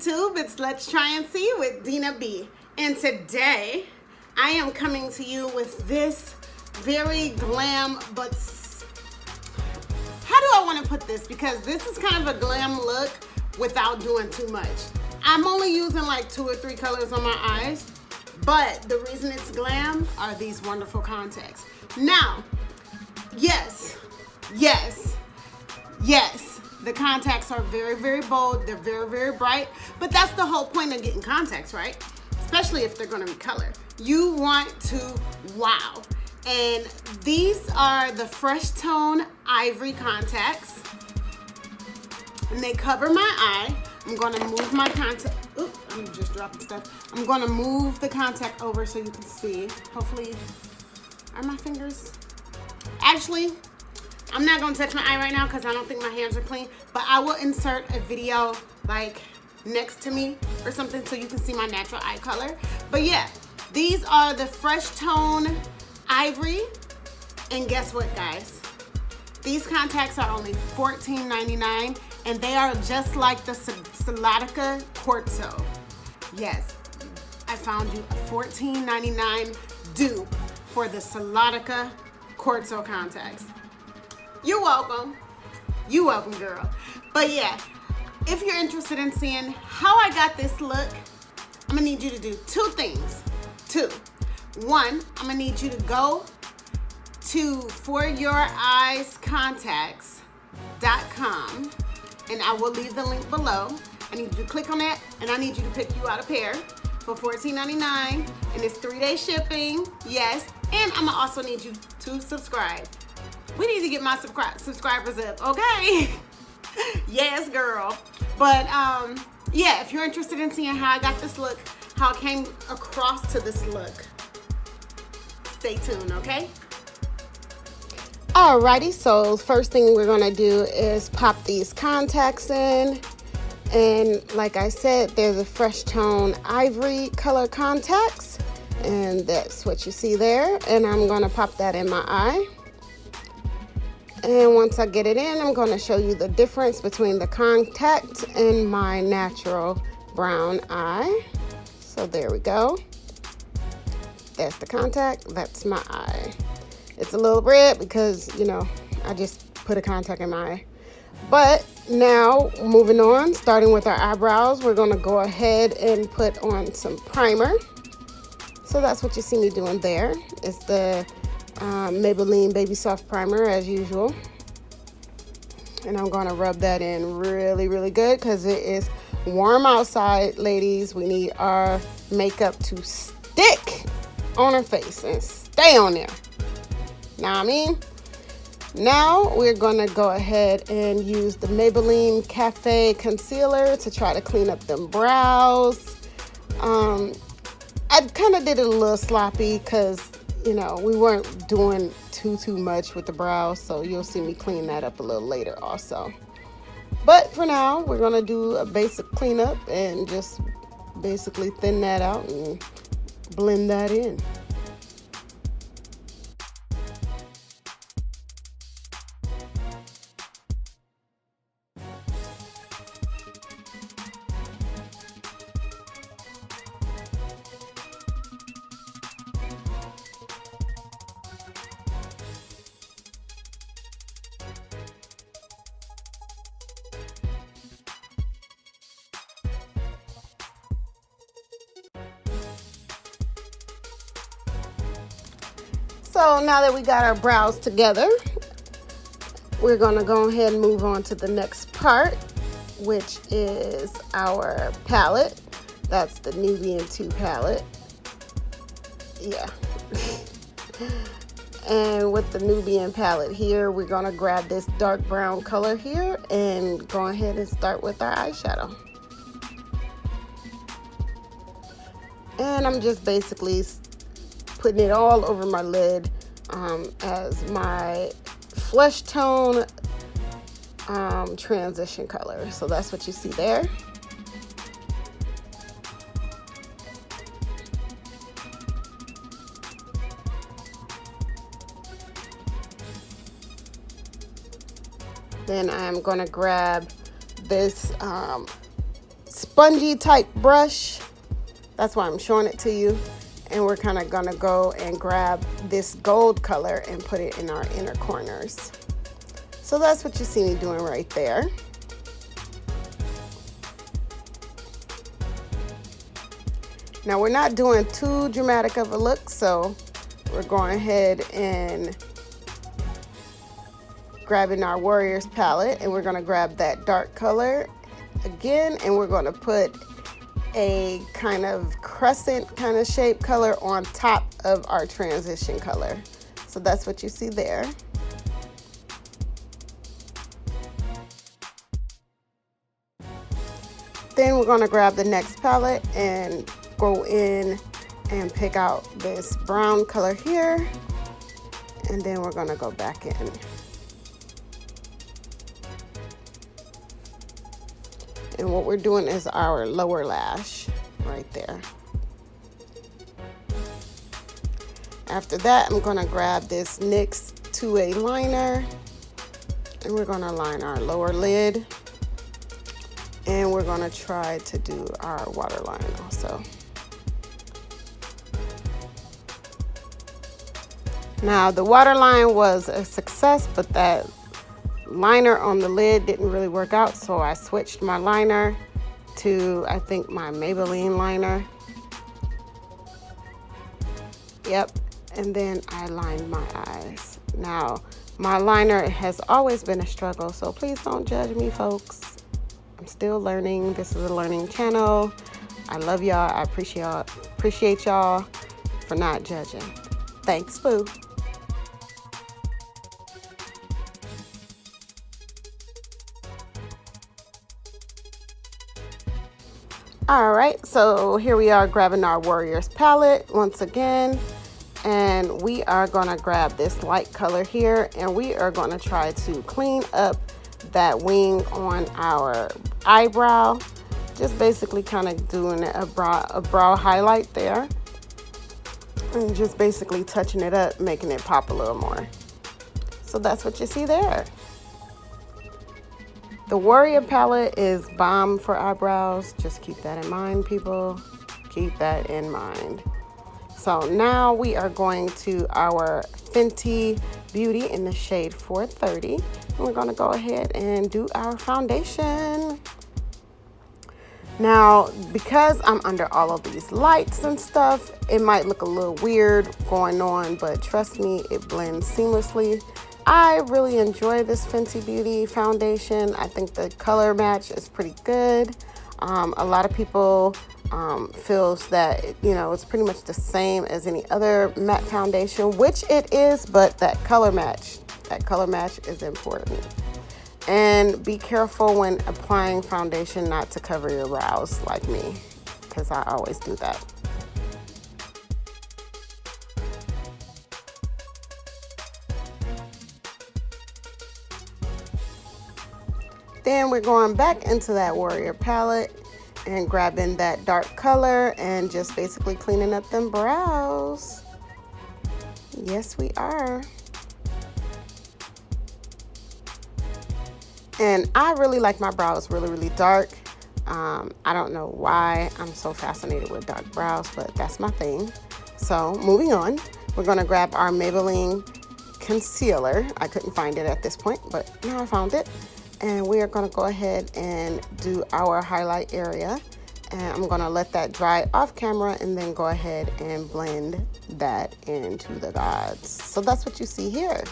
YouTube, it's Let's Try and See with Dina B. And today, I am coming to you with this very glam, but how do I want to put this? Because this is kind of a glam look without doing too much. I'm only using like 2 or 3 colors on my eyes, but the reason it's glam are these wonderful contacts. Now, yes, the contacts are very, very bold. They're very, very bright, but that's the whole point of getting contacts, right? Especially if they're gonna be color. You want to wow. And these are the Fresh Tone Ivory contacts. And they cover my eye. I'm gonna move my contact. Oops, I'm just dropping stuff. I'm gonna move the contact over so you can see. Hopefully, are my fingers? Actually, I'm not gonna touch my eye right now because I don't think my hands are clean, but I will insert a video like next to me or something so you can see my natural eye color. But yeah, these are the Fresh Tone Ivory, and guess what, guys? These contacts are only $14.99, and they are just like the Soulatica Quartzo. Yes, I found you a $14.99 dupe for the Soulatica Quartzo contacts. You're welcome. You're welcome, girl. But yeah, if you're interested in seeing how I got this look, I'm gonna need you to do 2 things. 2. 1, I'm gonna need you to go to foryoureyescontacts.com, and I will leave the link below. I need you to click on that, and I need you to pick you out a pair for $14.99, and it's 3-day shipping. Yes, and I'm gonna also need you to subscribe. We need to get my subscribers up, okay? Yes, girl. But yeah, if you're interested in seeing how I got this look, how I came across to this look, stay tuned, okay? Alrighty, so first thing we're gonna do is pop these contacts in. And like I said, they're the Fresh Tone Ivory color contacts. And that's what you see there. And I'm gonna pop that in my eye. And once I get it in, I'm going to show you the difference between the contact and my natural brown eye. So there we go. That's the contact. That's my eye. It's a little red because, you know, I just put a contact in my eye. But now, moving on, starting with our eyebrows, we're going to go ahead and put on some primer. So that's what you see me doing there. It's the Maybelline Baby Soft Primer as usual, and I'm going to rub that in really, really good because it is warm outside, ladies. We need our makeup to stick on our face and stay on there. Now, now we're going to go ahead and use the Maybelline Cafe Concealer to try to clean up them brows. I kind of did it a little sloppy because, you know, we weren't doing too much with the brows, so you'll see me clean that up a little later also. But for now, we're gonna do a basic cleanup and just basically thin that out and blend that in. So now that we got our brows together, we're gonna go ahead and move on to the next part, which is our palette. That's the Nubian 2 palette. Yeah. And with the Nubian palette here, we're gonna grab this dark brown color here and go ahead and start with our eyeshadow. And I'm just basically putting it all over my lid as my flesh tone transition color. So that's what you see there. Then I'm going to grab this spongy type brush. That's why I'm showing it to you. And we're kind of gonna go and grab this gold color and put it in our inner corners. So that's what you see me doing right there. Now we're not doing too dramatic of a look, so we're going ahead and grabbing our Warriors palette, and we're gonna grab that dark color again, and we're gonna put a kind of crescent kind of shape color on top of our transition color. So that's what you see there. Then we're gonna grab the next palette and go in and pick out this brown color here, and then we're gonna go back in. And what we're doing is our lower lash right there. After that, I'm gonna grab this NYX 2A liner, and we're gonna line our lower lid, and we're gonna try to do our waterline also. Now the waterline was a success, but that liner on the lid didn't really work out, so I switched my liner to, I think, my Maybelline liner. Yep, and then I lined my eyes. Now, my liner has always been a struggle, so please don't judge me, folks. I'm still learning. This is a learning channel. I love y'all. I appreciate y'all for not judging. Thanks, boo. All right, so here we are grabbing our Warriors palette once again, and we are gonna grab this light color here, and we are gonna try to clean up that wing on our eyebrow. Just basically kind of doing a brow highlight there, and just basically touching it up, making it pop a little more. So that's what you see there. The Warrior palette is bomb for eyebrows. Just keep that in mind, people. Keep that in mind. So now we are going to our Fenty Beauty in the shade 430. And we're gonna go ahead and do our foundation. Now, because I'm under all of these lights and stuff, it might look a little weird going on, but trust me, it blends seamlessly. I really enjoy this Fenty Beauty foundation. I think the color match is pretty good. A lot of people feels that, you know, it's pretty much the same as any other matte foundation, which it is, but that color match is important. And be careful when applying foundation not to cover your brows like me, because I always do that. Then we're going back into that Warrior palette and grabbing that dark color and just basically cleaning up them brows. Yes, we are. And I really like my brows really, really dark. I don't know why I'm so fascinated with dark brows, but that's my thing. So moving on, we're gonna grab our Maybelline concealer. I couldn't find it at this point, but now I found it. And we are gonna go ahead and do our highlight area. And I'm gonna let that dry off camera and then go ahead and blend that into the gods. So that's what you see here.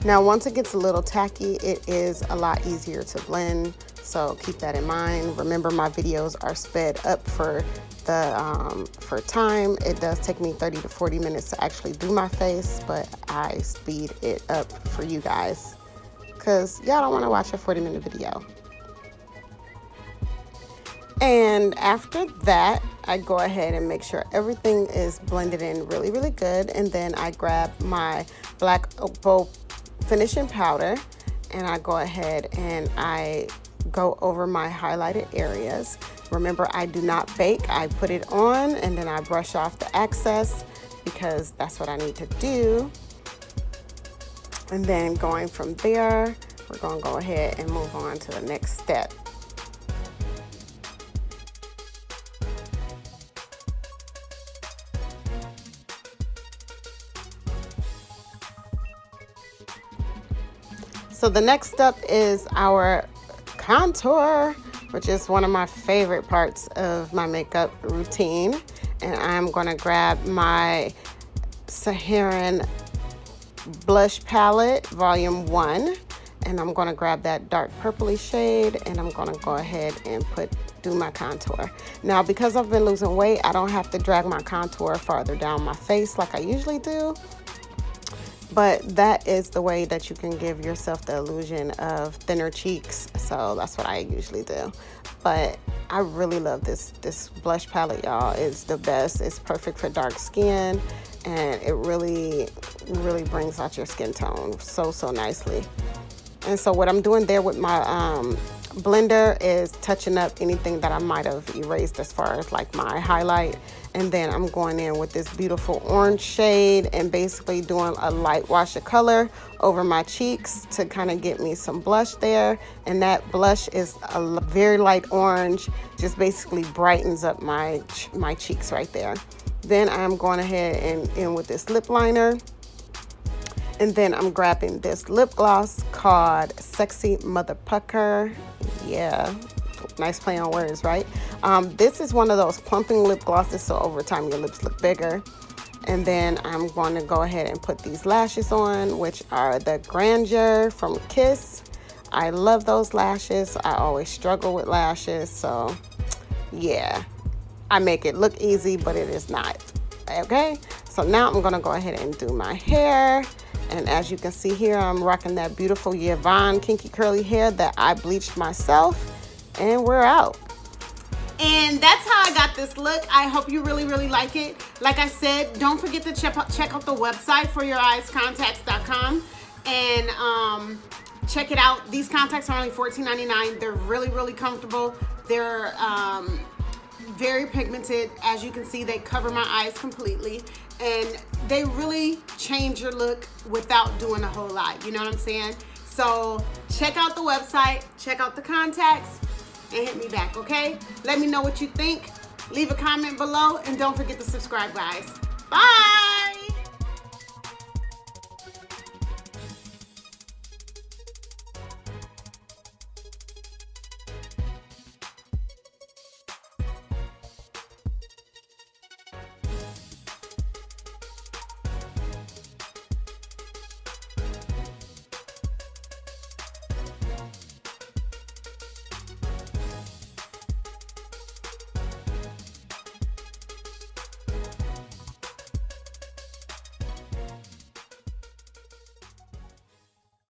Now, once it gets a little tacky, it is a lot easier to blend. So keep that in mind. Remember, my videos are sped up for time. It does take me 30 to 40 minutes to actually do my face, but I speed it up for you guys because y'all don't want to watch a 40-minute video. And after that, I go ahead and make sure everything is blended in really, really good. And then I grab my Black Opal finishing powder and I go ahead and I go over my highlighted areas. Remember, I do not bake. I put it on and then I brush off the excess because that's what I need to do. And then going from there, we're gonna go ahead and move on to the next step. So the next step is our contour, which is one of my favorite parts of my makeup routine. And I'm gonna grab my Saharan blush palette, volume 1, and I'm gonna grab that dark purpley shade, and I'm gonna go ahead and do my contour. Now, because I've been losing weight, I don't have to drag my contour farther down my face like I usually do. But that is the way that you can give yourself the illusion of thinner cheeks. So that's what I usually do. But I really love this blush palette, y'all. It's the best. It's perfect for dark skin, and it really brings out your skin tone so nicely. And so what I'm doing there with my blender is touching up anything that I might have erased as far as like my highlight. And then I'm going in with this beautiful orange shade and basically doing a light wash of color over my cheeks to kind of get me some blush there. And that blush is a very light orange, just basically brightens up my cheeks right there. Then I'm going ahead and in with this lip liner. And then I'm grabbing this lip gloss called Sexy Mother Pucker. Yeah, nice play on words, right? This is one of those plumping lip glosses, so over time your lips look bigger. And then I'm going to go ahead and put these lashes on, which are the Grandeur from Kiss. I love those lashes. I always struggle with lashes, so yeah. I make it look easy, but it is not. Okay, so now I'm going to go ahead and do my hair. And as you can see here, I'm rocking that beautiful Yvonne kinky curly hair that I bleached myself. And we're out. And that's how I got this look. I hope you really like it. Like I said, don't forget to check out the website ForYourEyesContacts.com and check it out. These contacts are only $14.99. They're really comfortable. They're very pigmented. As you can see, they cover my eyes completely, and they really change your look without doing a whole lot. You know what I'm saying? So check out the website, check out the contacts, and hit me back, okay? Let me know what you think. Leave a comment below, and don't forget to subscribe, guys. Bye!